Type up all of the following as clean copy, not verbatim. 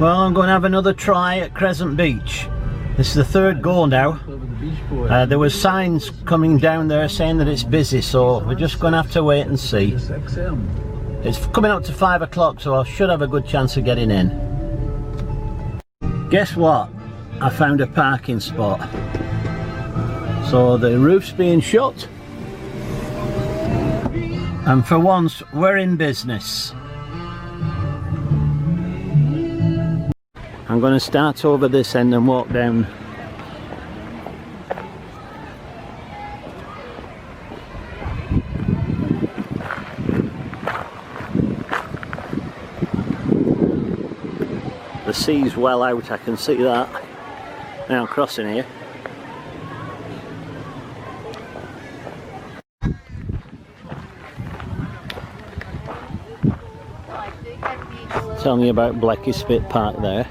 Well, I'm going to have another try at Crescent Beach. This is the third go now. There was signs coming down there saying that it's busy, so we're just going to have to wait and see. It's coming up to 5 o'clock, so I should have a good chance of getting in. Guess what? I found a parking spot. So the roof's being shut, and for once we're in business. I'm going to start over this end and walk down. The sea's well out, I can see that. Now I'm crossing here. Telling you about Blecky Spit Park there.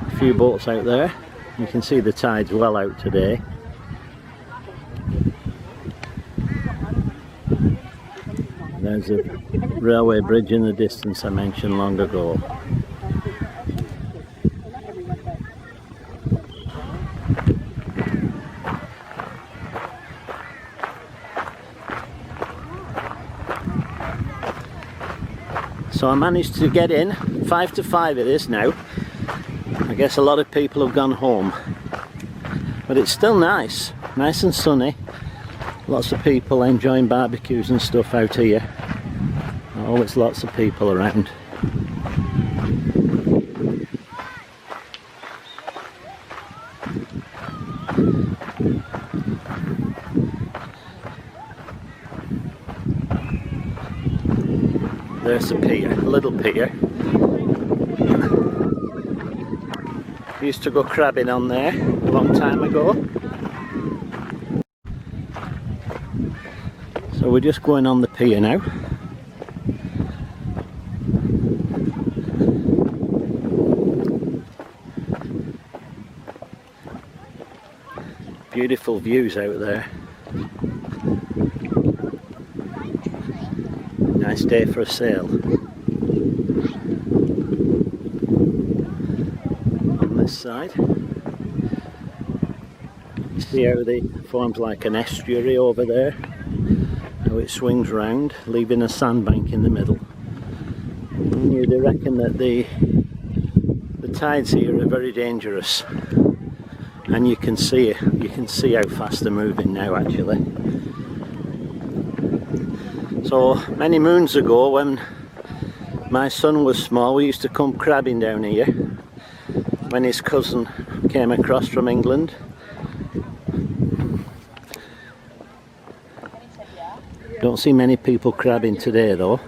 A few boats out there. You can see the tide's well out today. There's a railway bridge in the distance I mentioned long ago. So I managed to get in, 5 to 5 it is now. I guess a lot of people have gone home. But it's still nice and sunny. Lots of people enjoying barbecues and stuff out here. Always lots of people around. There's a pier, a little pier. We used to go crabbing on there a long time ago. So we're just going on the pier now. Beautiful views out there. Nice day for a sail. On this side, you see how it forms like an estuary over there, how it swings round, leaving a sandbank in the middle. And you'd reckon that the tides here are very dangerous, and you can see how fast they're moving now actually. So many moons ago, when my son was small, we used to come crabbing down here when his cousin came across from England. Don't see many people crabbing today though.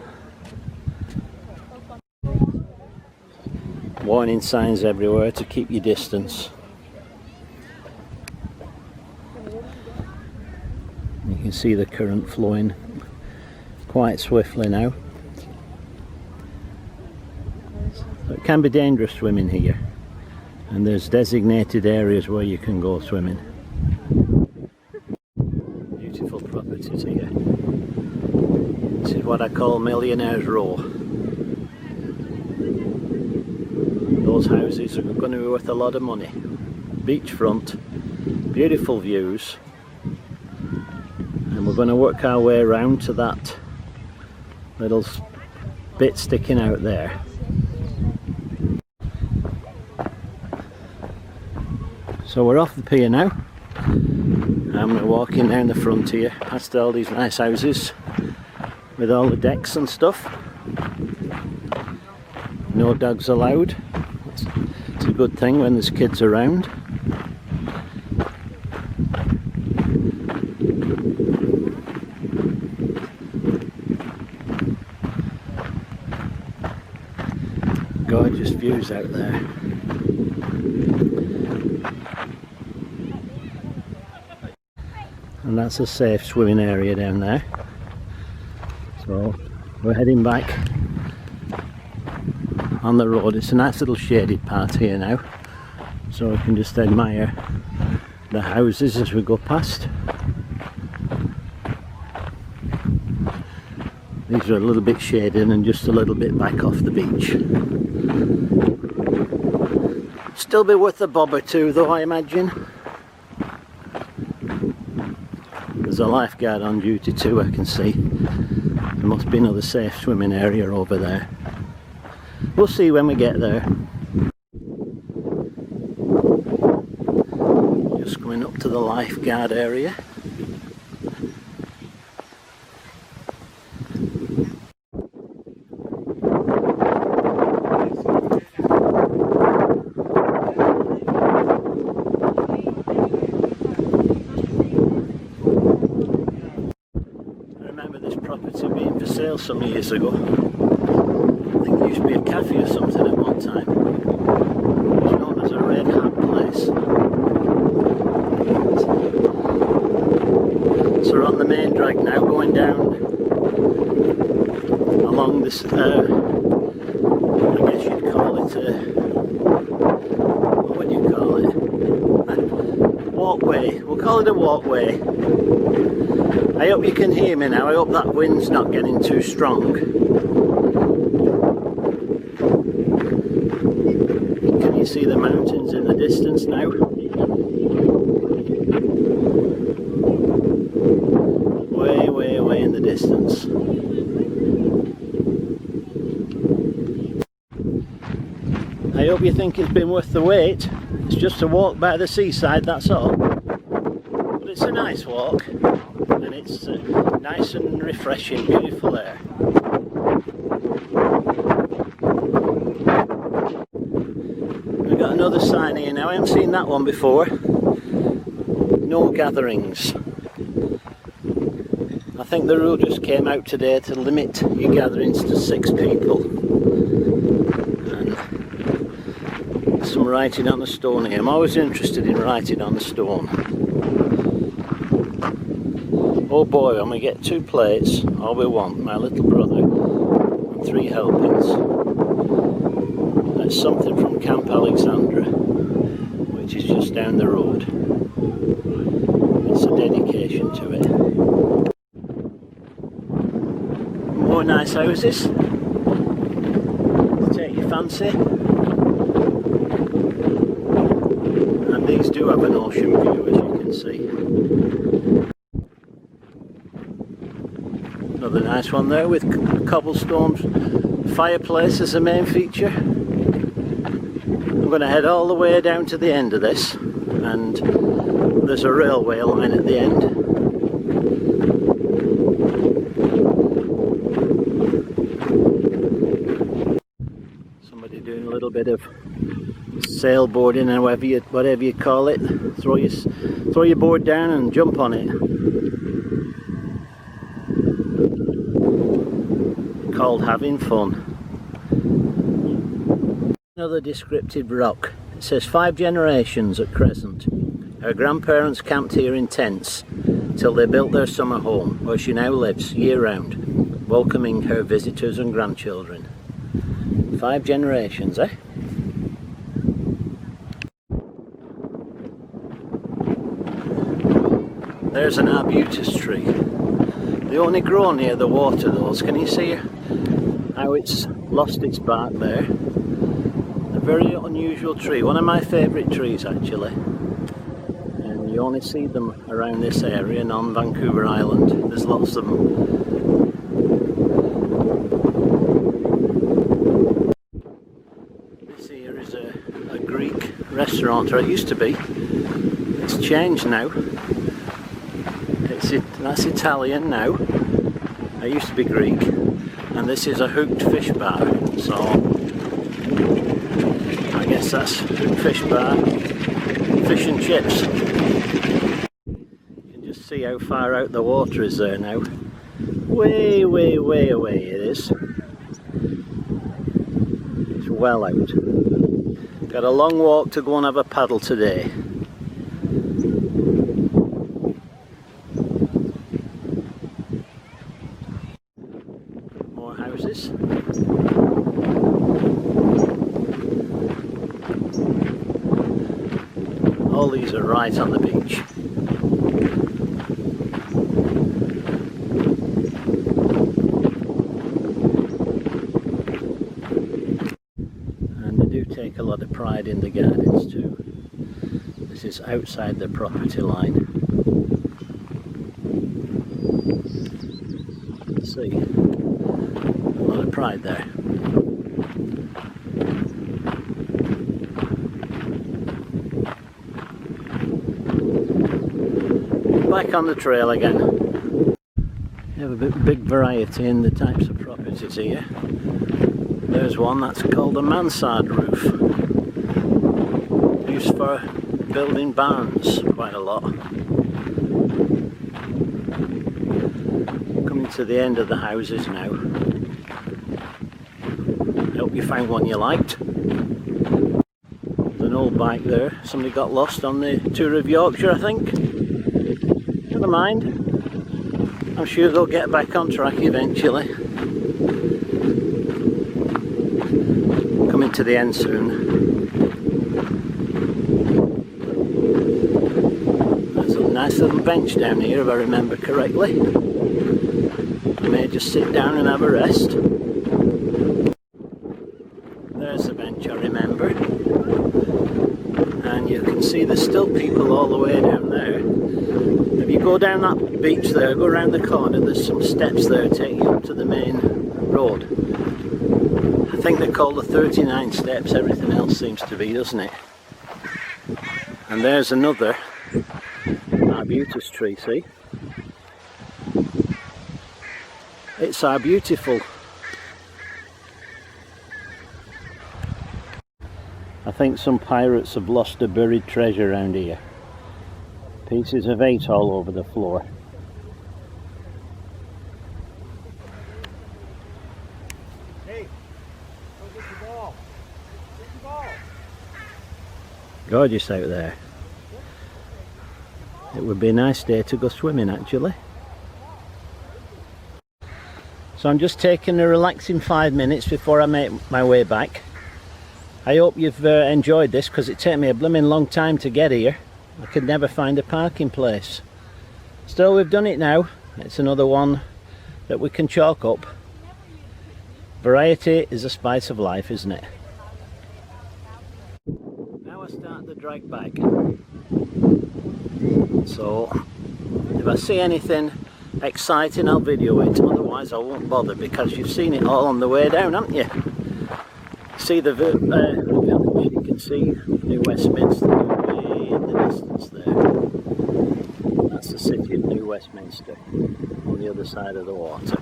Warning signs everywhere to keep your distance. You can see the current flowing quite swiftly now. So it can be dangerous swimming here, and there's designated areas where you can go swimming. Beautiful properties here. This is what I call Millionaire's Row. Those houses are going to be worth a lot of money. Beachfront, beautiful views, and we're going to work our way around to that little bit sticking out there. So we're off the pier now, and we're walking down the front here past all these nice houses with all the decks and stuff. No dogs allowed. It's a good thing when there's kids around. Gorgeous views out there. And that's a safe swimming area down there. So we're heading back on the road. It's a nice little shaded part here now, so we can just admire the houses as we go past. These are a little bit shaded and just a little bit back off the beach. Still be worth a bob or two though, I imagine. There's a lifeguard on duty too, I can see. There must be another safe swimming area over there. We'll see when we get there. Just going up to the lifeguard area. Some years ago. I think it used to be a cafe or something at one time. It was known as a red hat place. So we're on the main drag now, going down along this, I guess you'd call it what would you call it? Walkway. We'll call it a walkway. I hope you can hear me now. I hope that wind's not getting too strong. Can you see the mountains in the distance now? Way, way, way in the distance. I hope you think it's been worth the wait. It's just a walk by the seaside, that's all. But it's a nice walk. And it's nice and refreshing, beautiful air. We've got another sign here now. I haven't seen that one before. No gatherings. I think the rule just came out today to limit your gatherings to 6 people. And some writing on the stone here. I'm always interested in writing on the stone. Oh boy, when we get 2 plates, all we want, my little brother, and 3 helpings. That's something from Camp Alexandra, which is just down the road. It's a dedication to it. More nice houses. Take your fancy. And these do have an ocean view, as you can see. Another nice one there with cobblestone fireplace as the main feature. I'm going to head all the way down to the end of this, and there's a railway line at the end. Somebody doing a little bit of sailboarding, or whatever you call it. Throw your board down and jump on it. Called having fun. Another descriptive rock. It says 5 generations at Crescent. Her grandparents camped here in tents till they built their summer home, where she now lives year round, welcoming her visitors and grandchildren. 5 generations, eh? There's an arbutus tree. They only grow near the water, those. Can you see how it's lost its bark there? A very unusual tree, one of my favourite trees actually. And you only see them around this area and on Vancouver Island. There's lots of them. This here is a Greek restaurant, or it used to be. It's changed now. That's Italian now. It used to be Greek. And this is a hooked fish bar. So I guess that's hooked fish bar, fish and chips. You can just see how far out the water is there now. Way, way, way away it is. It's well out. Got a long walk to go and have a paddle today. Houses. All these are right on the beach. And they do pride in the gardens too. This is outside the property line. See, a lot of pride there. Back on the trail again. You have a big variety in the types of properties here. There's one that's called a mansard roof, used for building barns quite a lot. Coming to the end of the houses now. I hope you found one you liked. There's an old bike there. Somebody got lost on the tour of Yorkshire, I think. Never mind. I'm sure they'll get back on track eventually. Coming to the end soon. There's a nice little bench down here if I remember correctly. I may just sit down and have a rest. There's the bench I remember. And you can see there's still people all the way down there. If you go down that beach there, go around the corner, there's some steps there taking you up to the main road. I think they're called the 39 steps, everything else seems to be, doesn't it? And there's another arbutus tree, see? It's beautiful. I think some pirates have lost a buried treasure around here. Pieces of 8 all over the floor. Hey, go get the ball. Get the ball. Gorgeous out there. It would be a nice day to go swimming actually. So I'm just taking a relaxing 5 minutes before I make my way back. I hope you've enjoyed this because it took me a blooming long time to get here. I could never find a parking place. Still, we've done it now. It's another one that we can chalk up. Variety is the spice of life, isn't it? Now I start the drag back. So, if I see anything exciting, I'll video it. Otherwise, I won't bother because you've seen it all on the way down, haven't you? See the village, you can see New Westminster way in the distance there. That's the city of New Westminster on the other side of the water.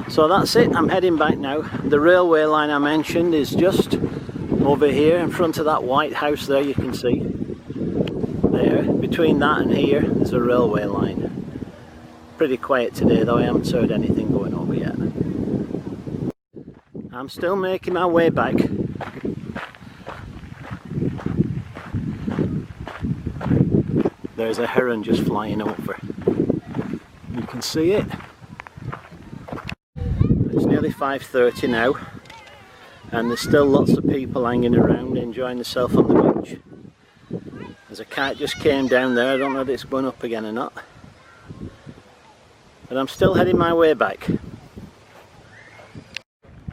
So that's it, I'm heading back now. The railway line I mentioned is just over here in front of that white house there, you can see. There, between that and here is a railway line. Pretty quiet today though, I haven't heard anything going over yet. I'm still making my way back. There's a heron just flying over. You can see it. It's nearly 5:30 now and there's still lots of people hanging around enjoying themselves on the beach. There's a kite just came down there, I don't know if it's going up again or not. But I'm still heading my way back.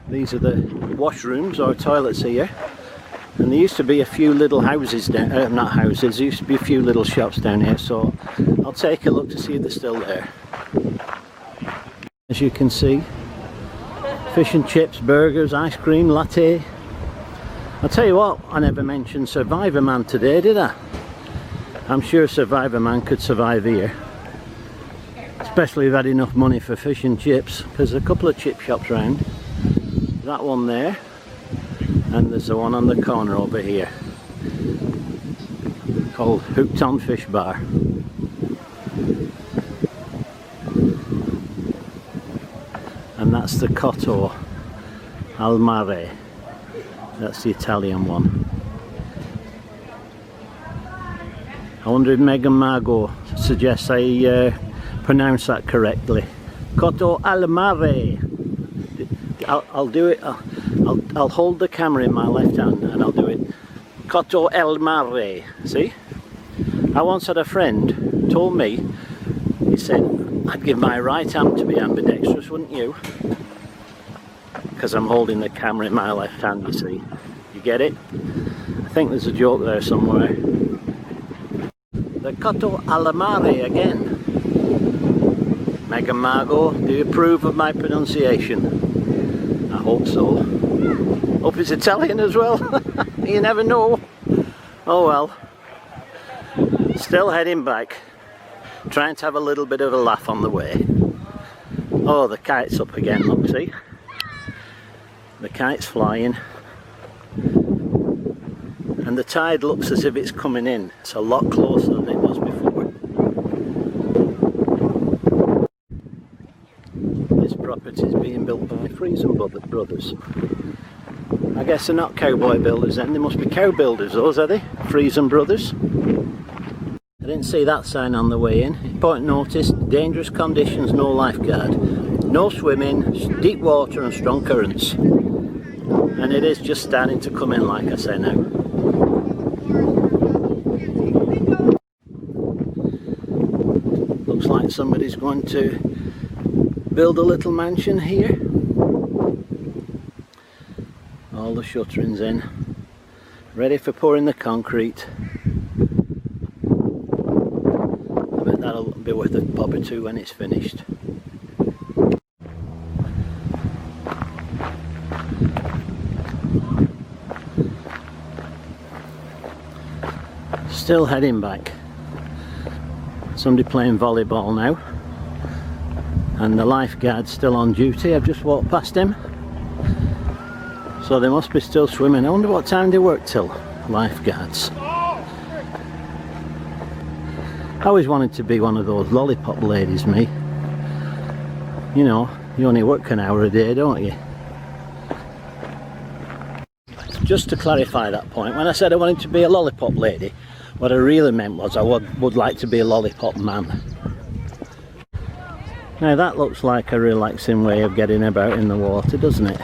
These are the washrooms or toilets here, and there used to be a few little houses down, not houses, there used to be a few little shops down here, so I'll take a look to see if they're still there. As you can see, fish and chips, burgers, ice cream, latte. I'll tell you what, I never mentioned Survivor Man today, did I? I'm sure Survivor Man could survive here. Especially if you had enough money for fish and chips. There's a couple of chip shops around. That one there, and there's the one on the corner over here called Hooked on Fish Bar. And that's the Cotto al Mare. That's the Italian one. I wonder if Megan Margot suggests I pronounce that correctly. Cotto al Mare. I'll do it. I'll hold the camera in my left hand and I'll do it. Cotto al Mare. See? I once had a friend told me, he said, I'd give my right hand to be ambidextrous, wouldn't you? Because I'm holding the camera in my left hand, you see. get it. I think there's a joke there somewhere. The Cotto alla Mare again. Megan Margot, do you approve of my pronunciation? I hope so. Hope it's Italian as well. You never know. Oh well. Still heading back. Trying to have a little bit of a laugh on the way. Oh, the kite's up again, look, see? The kite's flying. And the tide looks as if it's coming in. It's a lot closer than it was before. This property is being built by Crescent Brothers. I guess they're not cowboy builders then, they must be cow builders, those are they? Crescent Brothers. I didn't see that sign on the way in. Important notice, dangerous conditions, no lifeguard. No swimming, deep water and strong currents. And it is just starting to come in, like I say now. Looks like somebody's going to build a little mansion here. All the shuttering's in, ready for pouring the concrete. I bet that'll be worth a bob or two when it's finished. Still heading back. Somebody playing volleyball now, and the lifeguard's still on duty. I've just walked past him, so they must be still swimming. I wonder what time they work till, lifeguards. I always wanted to be one of those lollipop ladies, me. You know, you only work an hour a day, don't you? Just to clarify that point, when I said I wanted to be a lollipop lady, what I really meant was I would like to be a lollipop man. Now that looks like a relaxing way of getting about in the water, doesn't it?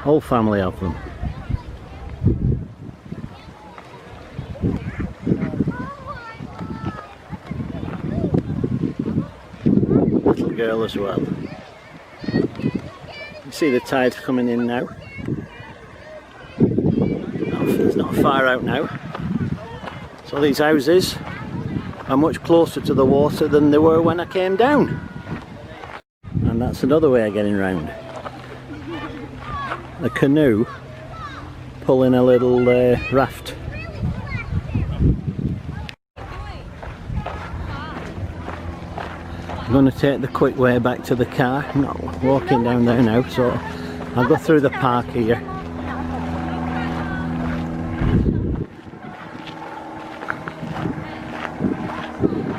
Whole family of them. Little girl as well. You see the tide's coming in now. It's not far out now. So these houses are much closer to the water than they were when I came down. And that's another way of getting round. A canoe pulling a little raft. I'm going to take the quick way back to the car. I'm not walking down there now, so I'll go through the park here.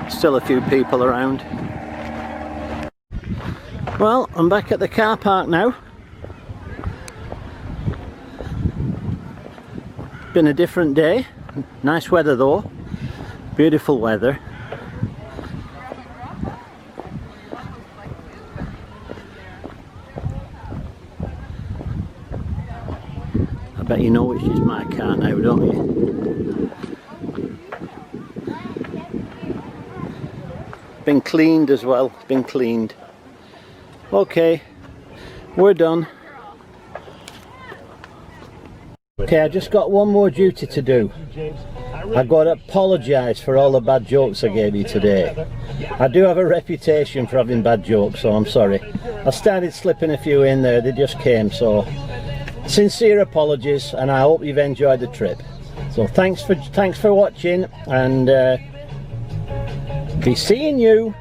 Still a few people around. Well, I'm back at the car park now. Been a different day. Nice weather though. Beautiful weather. I bet you know which is my car now, don't you? Been cleaned as well, been cleaned. Okay, we're done. Okay, I just got one more duty to do. I've got to apologise for all the bad jokes I gave you today. I do have a reputation for having bad jokes, so I'm sorry. I started slipping a few in there, they just came, so sincere apologies, and I hope you've enjoyed the trip. So thanks for watching, and be seeing you